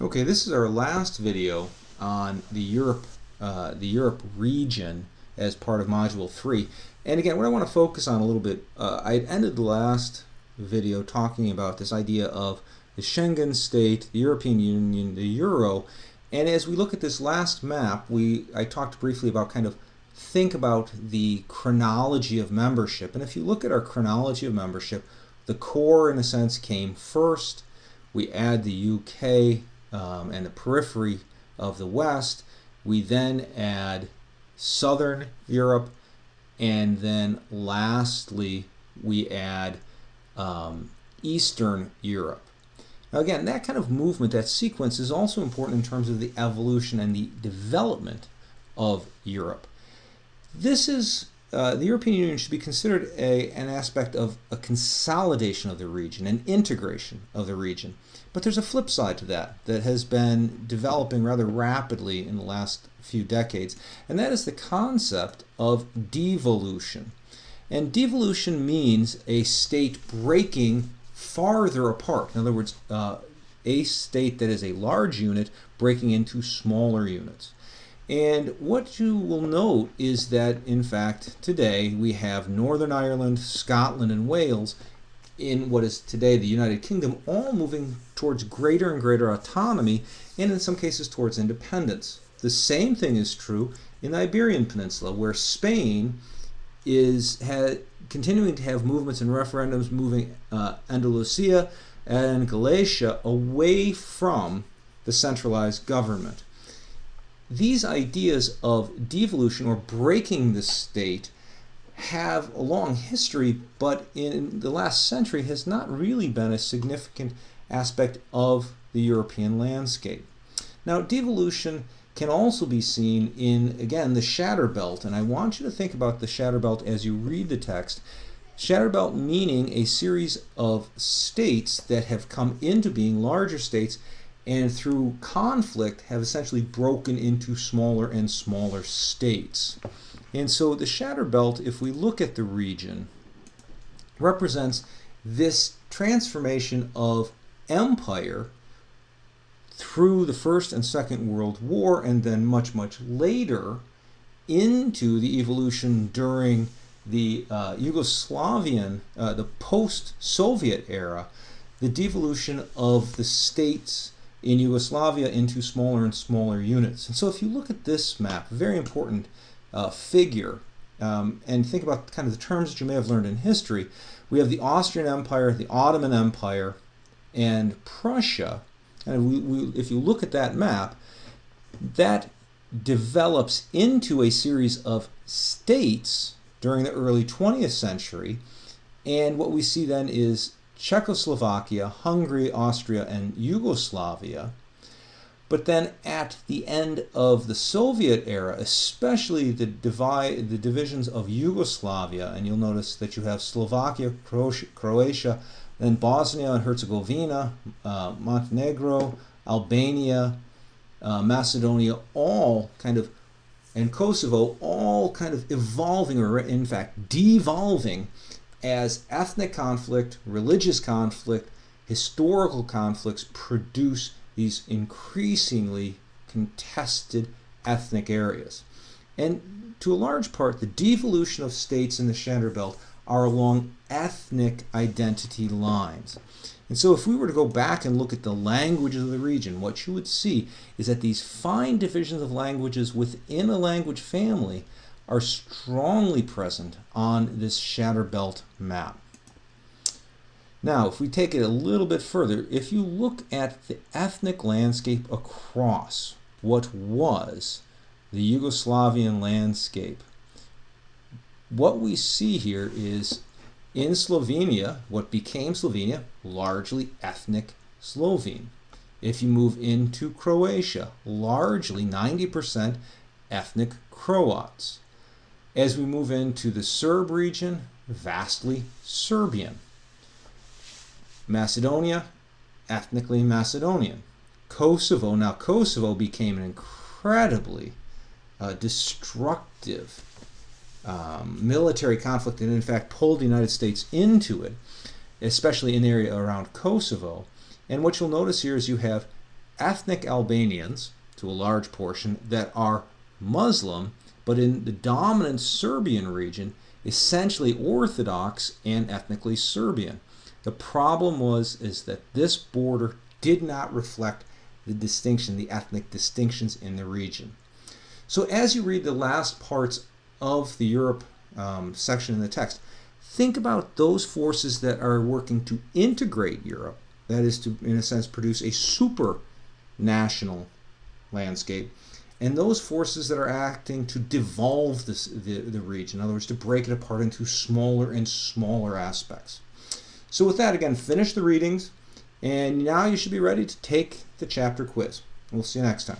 Okay, this is our last video on the Europe region as part of Module 3. And again, what I want to focus on a little bit, I ended the last video talking about this idea of the Schengen state, the European Union, the Euro. And as we look at this last map, I talked briefly about think about the chronology of membership. And if you look at our chronology of membership, the core, in a sense, came first. We add the UK and the periphery of the West. We then add Southern Europe, and then lastly we add Eastern Europe. Now again, that kind of movement, that sequence, is also important in terms of the evolution and the development of Europe. This is the European Union should be considered an aspect of a consolidation of the region, an integration of the region. But there's a flip side to that has been developing rather rapidly in the last few decades, and that is the concept of devolution. And devolution means a state breaking farther apart. In other words, a state that is a large unit breaking into smaller units. And what you will note is that, in fact, today we have Northern Ireland, Scotland, and Wales in what is today the United Kingdom, all moving towards greater and greater autonomy, and in some cases towards independence. The same thing is true in the Iberian Peninsula, where Spain is continuing to have movements and referendums moving Andalusia and Galicia away from the centralized government. These ideas of devolution, or breaking the state, have a long history, but in the last century has not really been a significant aspect of the European landscape. Now, devolution can also be seen in, again, the Shatter Belt, and I want you to think about the Shatter Belt as you read the text. Shatter Belt meaning a series of states that have come into being, larger states, and through conflict have essentially broken into smaller and smaller states. And so the Shatter Belt, if we look at the region, represents this transformation of empire through the First and Second World War, and then much, much later into the evolution during the Yugoslavian, the post-Soviet era, the devolution of the states in Yugoslavia into smaller and smaller units. And so if you look at this map, very important figure, and think about kind of the terms that you may have learned in history, we have the Austrian Empire, the Ottoman Empire, and Prussia. And if you look at that map, that develops into a series of states during the early 20th century, and what we see then is Czechoslovakia, Hungary, Austria, and Yugoslavia. But then at the end of the Soviet era, especially the divisions of Yugoslavia, and you'll notice that you have Slovakia, Croatia, then Bosnia and Herzegovina, Montenegro, Albania, Macedonia, all kind of, and Kosovo, all kind of evolving, or in fact devolving, as ethnic conflict, religious conflict, historical conflicts produce these increasingly contested ethnic areas. And to a large part, the devolution of states in the Shatter Belt are along ethnic identity lines. And so if we were to go back and look at the languages of the region, what you would see is that these fine divisions of languages within a language family are strongly present on this Shatter Belt map. Now, if we take it a little bit further, if you look at the ethnic landscape across what was the Yugoslavian landscape, what we see here is in Slovenia, what became Slovenia, largely ethnic Slovene. If you move into Croatia, largely 90% ethnic Croats. As we move into the Serb region, vastly Serbian. Macedonia, ethnically Macedonian. Kosovo, now Kosovo became an incredibly destructive military conflict, and in fact pulled the United States into it, especially in the area around Kosovo. And what you'll notice here is you have ethnic Albanians, to a large portion, that are Muslim, but in the dominant Serbian region, essentially Orthodox and ethnically Serbian. The problem is that this border did not reflect the distinction, the ethnic distinctions in the region. So as you read the last parts of the Europe section in the text, think about those forces that are working to integrate Europe, that is to, in a sense, produce a super-national landscape, and those forces that are acting to devolve the region, in other words, to break it apart into smaller and smaller aspects. So with that, again, finish the readings, and now you should be ready to take the chapter quiz. We'll see you next time.